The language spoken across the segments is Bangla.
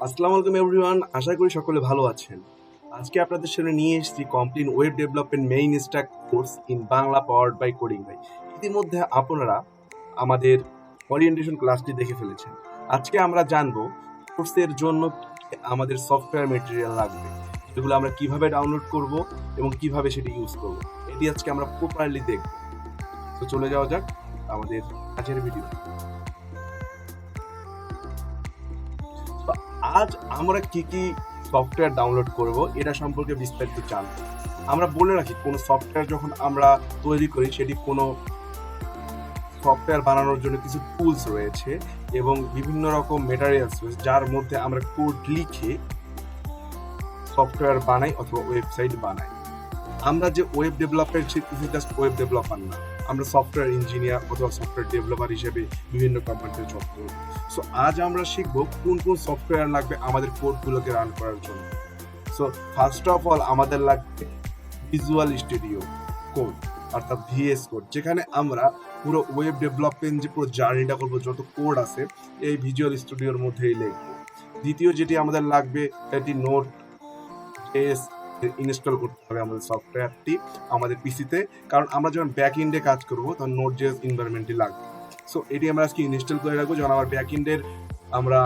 আসসালামু আলাইকুম এভরিওয়ান, আশা করি সকলে ভালো আছেন। আজকে আপনাদের সামনে নিয়ে এসেছি কমপ্লিট ওয়েব ডেভেলপমেন্ট মেইন stack course in Bangla powered by coding ভাই। ইতিমধ্যে আপনারা আমাদের ওরিয়েন্টেশন ক্লাসটি দেখে ফেলেছেন। আজকে আমরা জানবো কোর্সের জন্য আমাদের সফটওয়্যার মেটেরিয়াল লাগবে, যেগুলো আমরা কিভাবে ডাউনলোড করব এবং কিভাবে সেটি ইউজ করব, এটি আজকে আমরা প্রপারলি দেখব। তো চলে যাওয়া যাক আমাদের আজকের ভিডিও। আজ আমরা কি কি সফটওয়্যার ডাউনলোড করব এটা সম্পর্কে বিস্তারিত জানব। আমরা বলে রাখি, কোনো সফটওয়্যার যখন আমরা তৈরি করি সেটি কোনো সফটওয়্যার বানানোর জন্য কিছু টুলস রয়েছে এবং বিভিন্ন রকম মেটেরিয়ালস রয়েছে, যার মধ্যে আমরা কোড লিখে সফটওয়্যার বানাই অথবা ওয়েবসাইট বানাই। আমরা যে ওয়েব ডেভেলপার সেটি জাস্ট ওয়েব ডেভেলপার না, আমরা সফটওয়্যার ইঞ্জিনিয়ার অথবা সফটওয়্যার ডেভেলপার হিসেবে বিভিন্ন কোম্পানিতে জব করব। সো আজ আমরা শিখব কোন কোন সফটওয়্যার লাগবে আমাদের কোডগুলোকে রান করার জন্য। সো ফার্স্ট অফ অল আমাদের লাগবে ভিজুয়াল স্টুডিও কোড অর্থাৎ ভিএস কোড, যেখানে আমরা পুরো ওয়েব ডেভেলপমেন্ট যে পুরো জার্নিটা করবো, যত কোড আছে এই ভিজুয়াল স্টুডিওর মধ্যেই লিখবো। দ্বিতীয় যেটি আমাদের লাগবে সেটি নোট জেএস ইনস্টল করতে হবে আমাদের সফটওয়্যারটি আমাদের পিসিতে, কারণ আমরা যখন ব্যাক এন্ডে কাজ করব তখন নোট জেএস এনভায়রনমেন্টই লাগবে। সো এটি আমরা আজকে ইনস্টল করে রাখবো, যখন আমার ব্যাক এন্ডের আমরা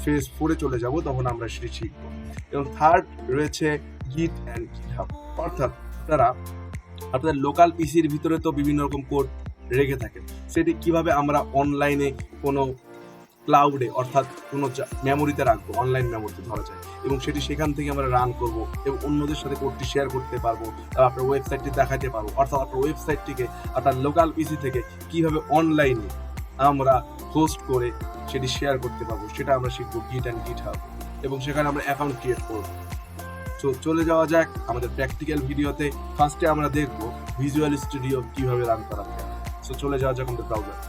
ফেজ 4-এ চলে যাব তখন আমরা সেটি শিখবো। এবং থার্ড রয়েছে গিট অ্যান্ড গিটহাব, অর্থাৎ আপনাদের লোকাল পিসির ভিতরে তো বিভিন্ন রকম কোড রেখে থাকেন, সেটি কিভাবে আমরা অনলাইনে কোনো ক্লাউডে অর্থাৎ কোনো মেমোরিতে রাখবো, অনলাইন মেমোরিতে ধরা যায়, এবং সেটি সেখান থেকে আমরা রান করব এবং অন্যদের সাথে কোডটি শেয়ার করতে পারবো, আপনার ওয়েবসাইটটি দেখাতে পারবো, অর্থাৎ আপনার ওয়েবসাইটটিকে আপনার লোকাল পিসি থেকে কিভাবে অনলাইনে আমরা হোস্ট করে সেটি শেয়ার করতে পারবো, সেটা আমরা শিখবো গিট অ্যান্ড গিটহাব, এবং সেখানে আমরা অ্যাকাউন্ট ক্রিয়েট করবো। তো চলে যাওয়া যাক আমাদের প্র্যাকটিক্যাল ভিডিওতে। ফার্স্টে আমরা দেখবো ভিজুয়াল স্টুডিও কিভাবে রান করা যায়। সো চলে যাওয়া যাক আমাদের ব্রাউজার।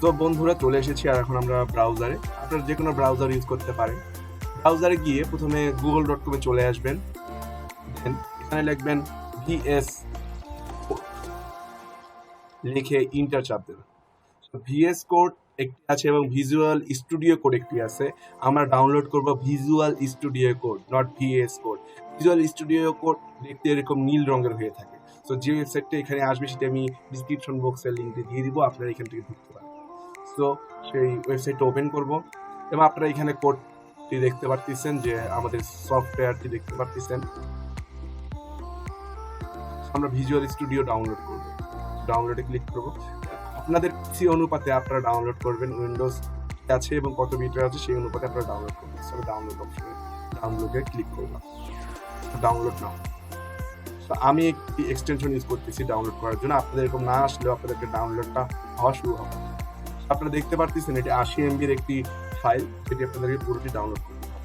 তো বন্ধুরা চলে এসেছি, আর এখন আমরা ব্রাউজারে, আপনারা যে কোনো ব্রাউজার ইউজ করতে পারেন। ব্রাউজারে গিয়ে প্রথমে google.com এ চলে আসবেন, দেন এখানে লিখবেন ভিএস লিখে ইন্টার চাপ দেবেন। ভিএস কোড একটি আছে এবং ভিজুয়াল স্টুডিও কোড একটি আছে। আমরা ডাউনলোড করব visual studio code, not VS code. Visual studio code দেখতে এরকম নীল রঙের হয়ে থাকে। তো যে ওয়েবসাইটটা এখানে আসবে সেটা আমি ডিসক্রিপশন বক্সের লিঙ্কটি দিয়ে দিব, আপনারা এখান থেকে ঢুকতে পারেন। তো সেই ওয়েবসাইটটা ওপেন করব এবং আপনারা এখানে কোডটি দেখতে পারতেছেন, যে আমাদের সফটওয়্যারটি দেখতে পারতেছেন। আমরা ভিজুয়াল স্টুডিও ডাউনলোড করব, ডাউনলোডে ক্লিক করব। আপনাদের পিসি অনুপাতে আপনারা ডাউনলোড করবেন, উইন্ডোজ আছে এবং কত বিটার আছে সেই অনুপাতে আপনারা ডাউনলোড করবেন। তবে ডাউনলোড অপশনে ডাউনলোডে ক্লিক করলাম, ডাউনলোড নাও। তো আমি একটি এক্সটেনশন ইউজ করতেছি ডাউনলোড করার জন্য, আপনাদের এরকম না আসলেও আপনাদেরকে ডাউনলোডটা হওয়া শুরু হবে। আপনারা দেখতে পারতেছেন এটি 80 MB-র একটি ফাইল, যেটি আপনাদেরকে পুরোটি ডাউনলোড করতে হবে।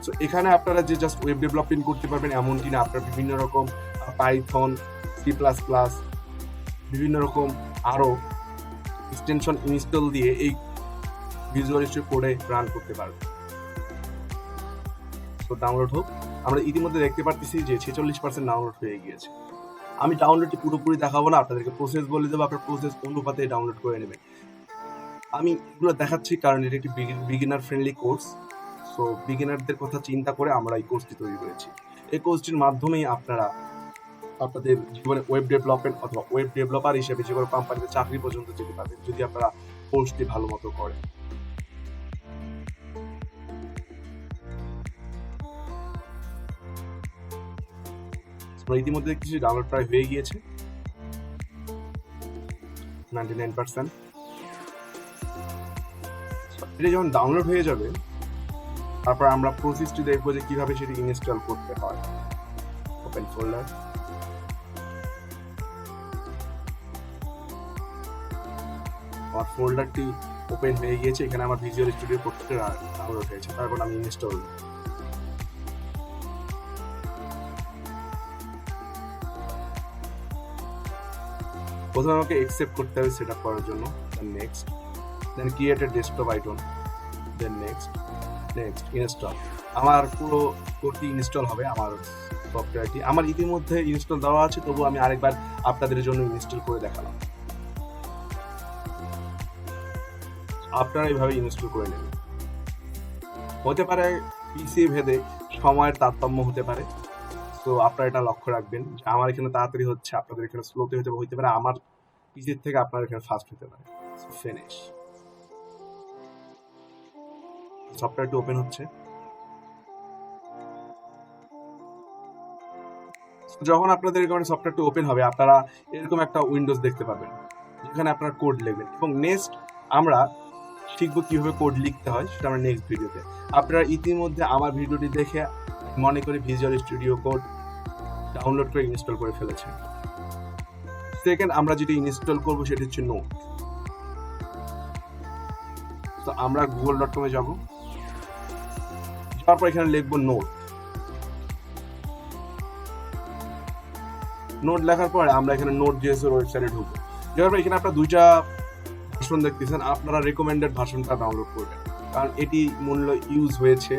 তো এখানে আপনারা যে জাস্ট ওয়েব ডেভেলপমেন্ট করতে পারবেন এমনটি না, আপনারা বিভিন্ন রকম পাইথন, সি প্লাস প্লাস, বিভিন্ন রকম আরো এক্সটেনশন ইনস্টল দিয়ে এই ভিজুয়াল স্টুডিও কোডে রান করতে পারবেন। তো ডাউনলোড হোক। আমরা ইতিমধ্যে দেখতে পারতেছি যে 46% ডাউনলোড হয়ে গিয়েছে। আমি ডাউনলোডটি পুরোপুরি দেখাবো না, আপনাদেরকে প্রসেস বলে দেবো, আপনার প্রসেস অনুপাতে ডাউনলোড করে নেবেন। আমি এগুলো দেখাচ্ছি কারণ এটা একটি বিগিনার ফ্রেন্ডলি কোর্স। সো বিগিনারদের কথা চিন্তা করে আমরা এই কোর্সটি তৈরি করেছি। এই কোর্সটির মাধ্যমেই আপনারা আপনাদের জীবনে ওয়েব ডেভেলপমেন্ট অথবা ওয়েব ডেভেলপার হিসেবে যে কোনো কোম্পানিতে চাকরি পর্যন্ত যেতে পারবেন, যদি আপনারা কোর্সটি ভালো মতো করেন। ইতিমধ্যে কিছু ডাউনলোড প্রায় হয়ে গিয়েছে 99%। এটা যখন ডাউনলোড হয়ে যাবে তারপর আমরা প্রসেসটি দেখবো যে কিভাবে সেটি ইনস্টল করতে হয়। ওপেন ফোল্ডার, আমার ফোল্ডারটি ওপেন হয়ে গিয়েছে, এখানে আমার ভিজুয়াল স্টুডিও কোডটি ডাউনলোড হয়েছে। তারপর আমি ইনস্টল, প্রথমে আমাকে অ্যাকসেপ্ট করতে হবে সেটআপ করার জন্য, then next, then create a desktop icon, then next install. আমার পুরো কোডটি ইনস্টল হবে, আমার সফটওয়্যারটি আমার ইতিমধ্যে ইনস্টল দেওয়া আছে, তবু আমি আরেকবার আপনাদের জন্য ইনস্টল করে দেখালাম। আপনারা এইভাবে ইনস্টল করে নেবেন। হতে পারে পিসি ভেদে সময়ের তারতম্য হতে পারে, তো আপনারা এটা লক্ষ্য রাখবেন যে আমার এখানে তাড়াতাড়ি হচ্ছে, আপনাদের এখানে স্লোতে হতে পারে, আমার পিসির থেকে আপনার এখানে ফাস্ট হতে পারে। ফিনিশ। সফটওয়্যারটি ওপেন হচ্ছে। যখন আপনাদের এখানে সফটওয়্যারটি ওপেন হবে, আপনারা এরকম একটা উইন্ডোজ দেখতে পাবেন যেখানে আপনারা কোড লিখবেন, এবং নেক্সট আমরা শিখবো কিভাবে কোড লিখতে হয়, সেটা আমরা নেক্সট ভিডিওতে। আপনারা ইতিমধ্যে আমার ভিডিওটি দেখে মনে করি ভিজুয়াল স্টুডিও কোড ডাউনলোড করে ইনস্টল করে ফেলেছেন। সেকেন্ড আমরা যেটি ইনস্টল করবো সেটা হচ্ছে নোট। তো আমরা google.com এ যাবো, যাওয়ার পর এখানে লিখবো নোট লেখার পরে আমরা এখানে নোট.js এর ওয়েবসাইটে ঢুকবো। যাওয়ার পর এখানে আপনারা দুইটা ভার্সন দেখতেছেন, আপনারা রেকমেন্ডেড ভার্সনটা ডাউনলোড করবেন, কারণ এটি মূল্য ইউজ হয়েছে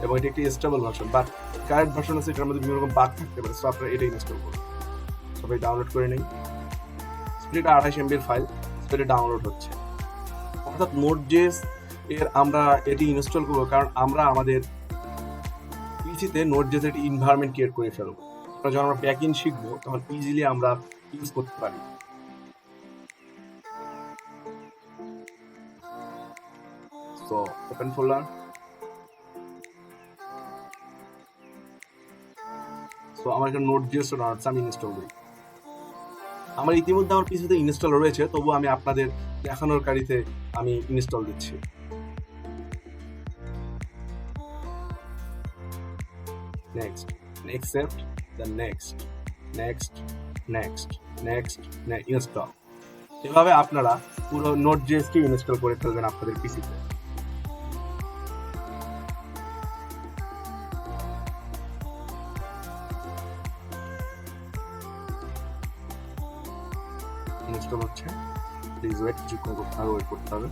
এবং এটি একটি stable version. But current version আছে, এটার মধ্যে বিভিন্ন রকম বাগ থাকতে পারে, সো আপনারা এটা ইনস্টল করুন। সবাই ডাউনলোড করে নেই। এটা 28 MB ফাইল, এটা ডাউনলোড হচ্ছে। অর্থাৎ নোট.js এর আমরা এটি ইনস্টল করবো, কারণ আমরা আমাদের পিসিতে নোট.js এর একটি এনভায়রনমেন্ট ক্রিয়েট করে ফেলবো। যখন আমরা প্যাকিং শিখবো তখন ইজিলি আমরা ইউজ করতে পারি। So open folder. So আমার এখানে নোট.js আমি ইনস্টল করি। আমার ইতিমধ্যে আমার পিসিতে ইনস্টল রয়েছে, তবু আমি আপনাদের দেখানোর কারিতে আমি ইনস্টল দিচ্ছি। Next accept, then next install. এভাবে আপনারা পুরো নোট.js টি ইনস্টল করে ফেলবেন আপনাদের পিসিতে। ইনস্টল হচ্ছে, প্লিজ ওয়েট, কিছুক্ষণ ওয়েট করতে হবে।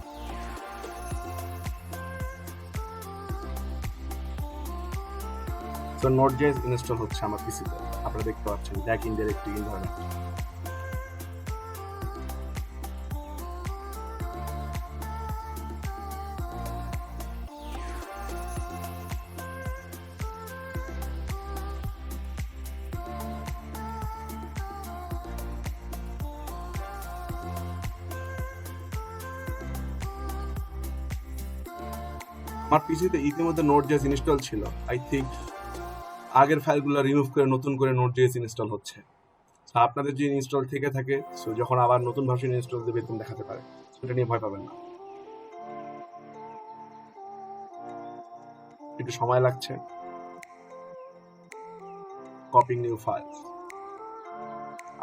তো নোট.js ইনস্টল হচ্ছে আমার পিসিতে, আপনারা দেখতে পাচ্ছেন ব্যাক ইনডাইরেক্ট এনভায়রনমেন্ট। আমার পিসিতে ইতিমধ্যে নোট.js ইনস্টল ছিল। আই থিঙ্ক আগের ফাইলগুলো রিমুভ করে নতুন করে নোট.js ইনস্টল হচ্ছে। আপনাদের যে ইনস্টল থেকে থাকে, সো যখন আবার নতুন ভার্সন ইনস্টল দেবে এরকম দেখাতে পারে, সেটা নিয়ে ভয় পাবেন না। একটু সময় লাগছে। Copying new files,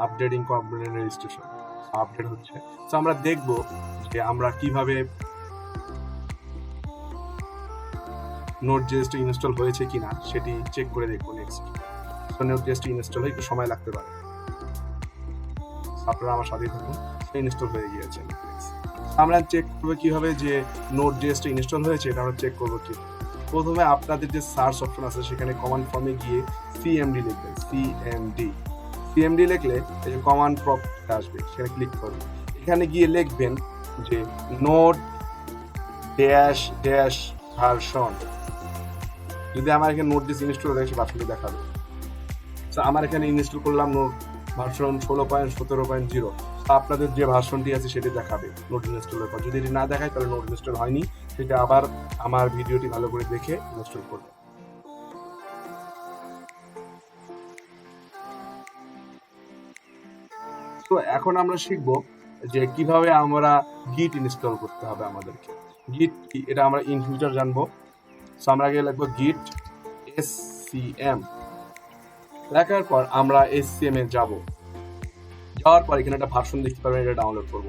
updating component registration, update হচ্ছে। তো আমরা দেখব যে আমরা কিভাবে নোট.js ইনস্টল হয়েছে কিনা সেটি চেক করে দেখবো নেক্সট। নোট.js ইনস্টল হয়ে একটু সময় লাগতে পারে, আপনারা আমার সাথেই থাকুন। ইনস্টল হয়ে গিয়েছে। আমরা চেক করবো কিভাবে যে নোট.js ইনস্টল হয়েছে, এটা আমরা চেক করবো কি। প্রথমে আপনাদের যে সার্চ অপশন আছে সেখানে কমান্ড ফর্মে গিয়ে cmd লিখবেন। cmd লিখলে এই যে কমান্ড প্রম্পট আসবে, সেখানে ক্লিক করবেন। এখানে গিয়ে লিখবেন যে নোট ভার্সন। যদি আমার এখানে নোট.js ইনস্টল হয়ে গেছে, ভার্সনটি দেখাবে। তো আমার এখানে ইনস্টল করলাম নোট ভার্সন 16.17.0। আপনাদের যে ভার্সনটি আছে সেটি দেখাবে নোট ইনস্টলের পর। যদি এটি না দেখায় তাহলে নোট ইনস্টল হয়নি, সেটা আবার আমার ভিডিওটি ভালো করে দেখে ইনস্টল করবে। তো এখন আমরা শিখব যে কিভাবে আমরা গিট ইনস্টল করতে হবে আমাদেরকে। গিট কি এটা আমরা ইন ফিউচার জানবো। সো আমরা আগে লিখবো গিট scm। লেখার পর আমরা scm এ যাব। যাওয়ার পর এখানে একটা ভার্সন দেখতে পাবেন, এটা ডাউনলোড করব।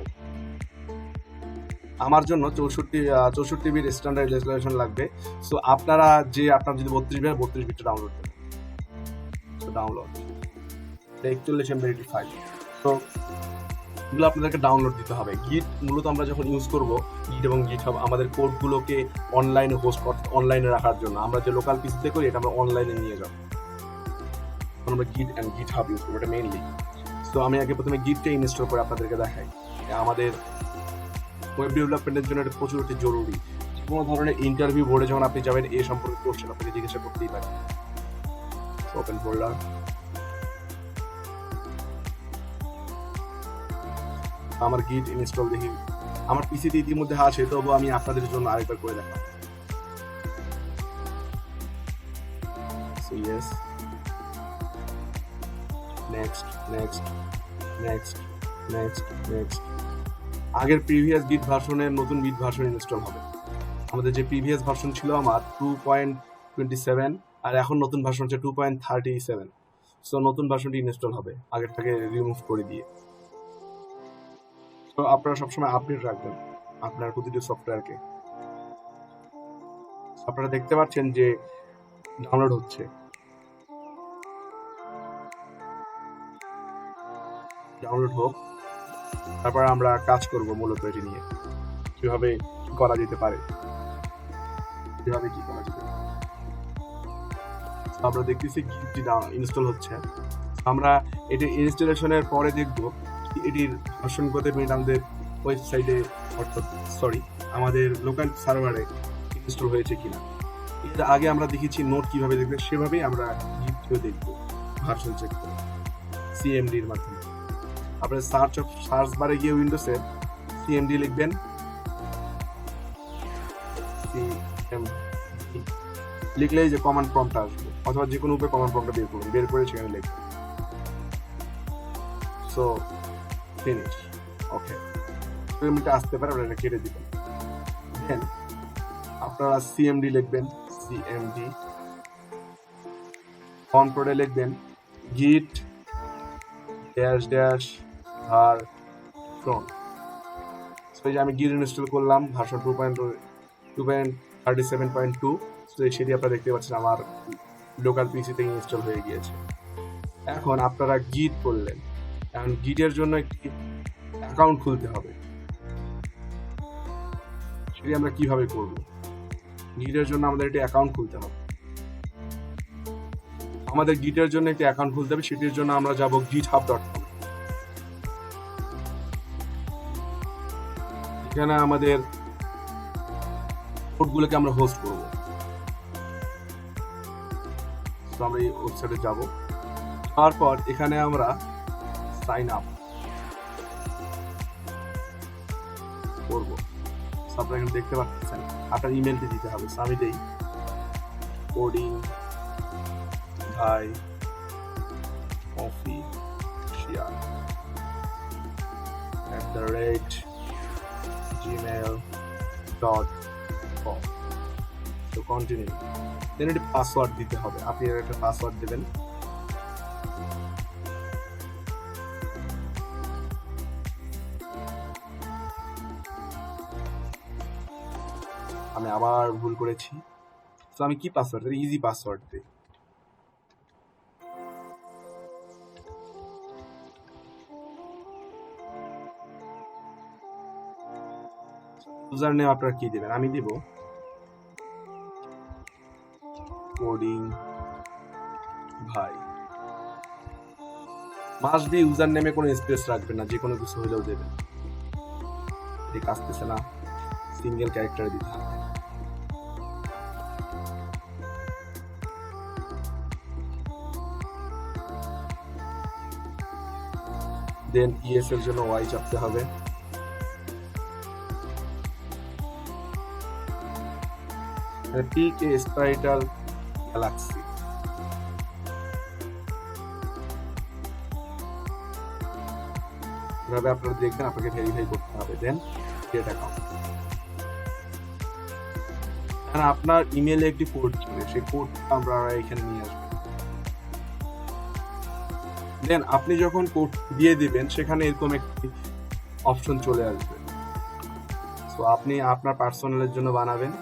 আমার জন্য 64 বিট স্ট্যান্ডার্ড রেজোলিউশন লাগবে। সো আপনারা যে আপনার যদি 32 বিট ডাউনলোড করবেন। So download 41 MB file. তো এগুলো আপনাদেরকে ডাউনলোড দিতে হবে। গিট মূলত আমরা যখন ইউজ করব, গিট এবং গিটহাব আমাদের কোডগুলোকে অনলাইনে হোস্ট করতে, অনলাইনে রাখার জন্য। আমরা যে লোকাল পিসিতে করি এটা আমরা অনলাইনে নিয়ে যাব, আমরা গিট অ্যান্ড গিটহাব ইউজ করবো, এটা মেইনলি। তো আমি আগে প্রথমে গিটটা ইনস্টল করে আপনাদেরকে দেখাই। আমাদের ওয়েব ডেভেলপমেন্টের জন্য এটা প্রচুর একটি জরুরি। কোনো ধরনের ইন্টারভিউ বোর্ডে যখন আপনি যাবেন এ সম্পর্কে কোশ্চেন আপনাকে জিজ্ঞাসা করতেই পারে। ওপেন ফোল্ডার, আমার গিট ইনস্টল দেখি আমার পিসিতে ইতিমধ্যে আছে, তবু আমি আপনাদের জন্য আরেকবার করে দেখাবো। Yes, next next next next next. আগের প্রিভিয়াস গিট ভার্সনের নতুন গিট ভার্সন ইনস্টল হবে। আমাদের যে প্রিভিয়াস ভার্সন ছিল আমার 2.27, আর এখন নতুন ভার্সন হচ্ছে 2.37। সো নতুন ভার্সনটি ইনস্টল হবে আগেরটাকে রিমুভ করে দিয়ে। তো আপনারা সবসময় আপডেট রাখবেন আপনার প্রতিটি সফটওয়্যারকে। আপনারা দেখতে পাচ্ছেন যে ডাউনলোড হচ্ছে। ডাউনলোড হোক, তারপর আমরা কাজ করব মূলত এটি নিয়ে কিভাবে করা যেতে পারে, কিভাবে কি করা যেতে পারে। আমরা দেখতেছি গিটটি ইনস্টল হচ্ছে। আমরা এটি ইনস্টলেশনের পরে দেখব এটির ভার্সন কত মিনিট আমাদের ওয়েবসাইটে, অর্থাৎ আমাদের লোকাল সার্ভারে ইনস্টল হয়েছে কিনা। এর আগে আমরা দেখেছি নোট কিভাবে দেখবে, সেভাবেই আমরা গিটটিও দেখব ভার্সন চেক করে সিএমডির মাধ্যমে। আপনার সার্চ বারে গিয়ে উইন্ডোজে সিএমডি লিখবেন, লিখলেই যে কমান্ড প্রম্পট আসবে, অথবা যে কোনো উপায়ে কমান্ড প্রম্পটটা বের করুন, বের করে সেখানে লিখবেন। সো ফিনিশ, ওকে। মিনিটে আসতে পারে, আপনারা কেটে দিবেন। দেন আপনারা সিএমডি লিখবেন, সিএমডি কন্ট্রোলে লিখবেন গিট ড্যাশ ড্যাশ ভার ফ্রন্ট। সো এই যে আমি গিট ইনস্টল করলাম ভার্সন 2.37.2। তো সেটি আপনারা দেখতে পাচ্ছেন আমার লোকাল পিসিতে ইনস্টল হয়ে গিয়েছে। এখন আপনারা গিট করলেন, এখন গিটের জন্য একটি অ্যাকাউন্ট খুলতে হবে। সেটি আমরা কিভাবে করব? গিটের জন্য আমাদের একটি অ্যাকাউন্ট খুলতে হবে। আমাদের গিটের জন্য একটি অ্যাকাউন্ট খুলতে হবে, সেটির জন্য আমরা যাব github.com। এখানে আমাদের কোডগুলোকে আমরা হোস্ট করব। তো আমরা এই ওয়েবসাইটে যাব, তারপর এখানে আমরা সাইন আপ করব। আপনারা এখানে দেখতে পাচ্ছেন আপনার ইমেলটি দিতে হবে। আমি দেই কোডিং ভাই অফিসিয়াল @gmail.com। তো কন্টিনিউ, দেন একটি পাসওয়ার্ড দিতে হবে। আপনি একটা পাসওয়ার্ড দেবেন। আমি আবার ভুল করেছি। তো আমি কি পাসওয়ার্ড দিই? ইজি পাসওয়ার্ড দিই। ইউজার নেম আপনারা কি দেবেন? আমি দিব কোডিং ভাই। মাস্ট বি ইউজার নেমে কোনো স্পেস রাখবেন না, যে কোনো কিছু হলেও দেবেন। ঠিক আসতেছে না, সিঙ্গেল ক্যারেক্টারে দিতে হবে। দেন ইএস এর জন্য ওয়াই চাপতে হবে। পিকে স্পাইটাল গ্যালাক্সি। এভাবে আপনারা দেখবেন, আপনাকে ভেরিফাই করতে হবে। দেন ক্রিয়েট অ্যাকাউন্ট। আপনার ইমেলে একটি কোড যাবে, সেই কোডটা আমরা এখানে নিয়ে আসবেন। দেন আপনি যখন কোড দিয়ে দিবেন, সেখানে এরকম একটি অপশন চলে আসবে। সো আপনি আপনার পার্সোনালের জন্য বানাবেন।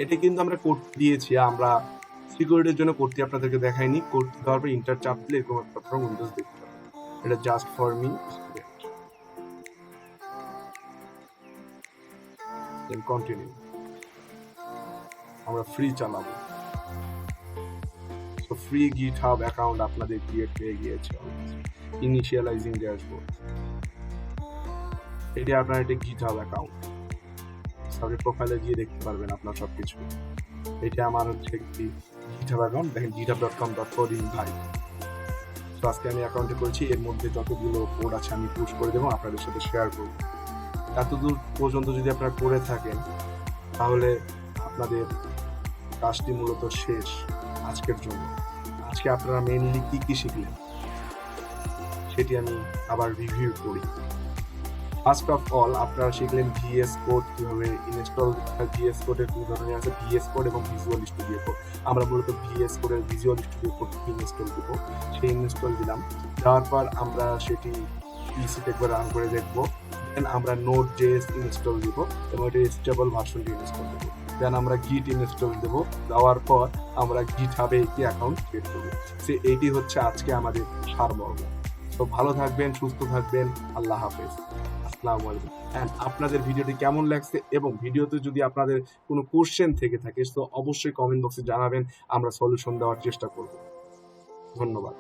এটি কিন্তু আমরা কোড দিয়েছি, আমরা সিকিউরিটির জন্য কোডটি আপনাদেরকে দেখাইনি। কোড দেওয়ার পর ইন্টার চাপ দিলে এরকম একটা উইন্ডোজ দেখতে পাবেন। এটা just for me student. Then continue. আমরা ফ্রি চালাবো। তো ফ্রি গিটহাব অ্যাকাউন্ট আপনাদের ক্রিয়েট হয়ে গিয়েছে। ইনিশিয়ালাইজিং ড্যাশবোর্ড, এটা আপনার একটা গিটহাব অ্যাকাউন্ট, আপনি প্রোফাইলে গিয়ে দেখতে পারবেন আপনার সবকিছু। এটা আমার হচ্ছে একটি গিটহাব অ্যাকাউন্ট, দেখেন github.com/coding ভাই। তো আজকে আমি অ্যাকাউন্টে করেছি, এর মধ্যে যতগুলো কোড আছে আমি পুশ করে দেবো, আপনাদের সাথে শেয়ার করব। এতদূর পর্যন্ত যদি আপনারা করে থাকেন তাহলে আপনাদের কাজটি মূলত শেষ আজকের জন্য। আজকে আপনারা মেইনলি কি কি শিখলেন সেটি আমি আবার রিভিউ করি। ফার্স্ট অফ অল আপনারা শিখলেন ভিএস কোড কিভাবে ইনস্টল। ভিএস কোডের দুই ধরনের আছে, ভিএস কোড এবং ভিজুয়াল স্টুডিও কোড। আমরা মূলত ভিএস কোডের ভিজুয়াল স্টুডিও কোড ইনস্টল দেবো, সেই ইনস্টল দিলাম। দেওয়ার পর আমরা সেটি পিসিতে একবার রান করে দেখবো। দেন আমরা নোড জেএস ইনস্টল দিব এবং এটা স্টেবল ভার্সনটি ইনস্টল দেবো। দেন আমরা গিট ইনস্টল দেবো, দেওয়ার পর আমরা গিটহাবে একটি অ্যাকাউন্ট ক্রিয়েট করবো। সে এইটি হচ্ছে আজকে আমাদের সারমর্ম। তো ভালো থাকবেন, সুস্থ থাকবেন, আল্লাহ হাফেজ, আসসালামু আলাইকুম। অ্যান্ড আপনাদের ভিডিওটি কেমন লাগছে এবং ভিডিওতে যদি আপনাদের কোনো কোশ্চেন থেকে থাকে তো অবশ্যই কমেন্ট বক্সে জানাবেন, আমরা সলিউশন দেওয়ার চেষ্টা করব। ধন্যবাদ।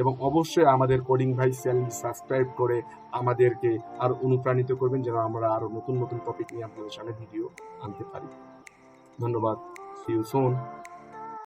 এবং অবশ্যই আমাদের কোডিং ভাই চ্যানেল সাবস্ক্রাইব করে আমাদেরকে আরো অনুপ্রাণিত করবেন যেন আমরা আরো নতুন নতুন টপিক নিয়ে আপনাদের সামনে ভিডিও আনতে পারি। ধন্যবাদ। See you soon.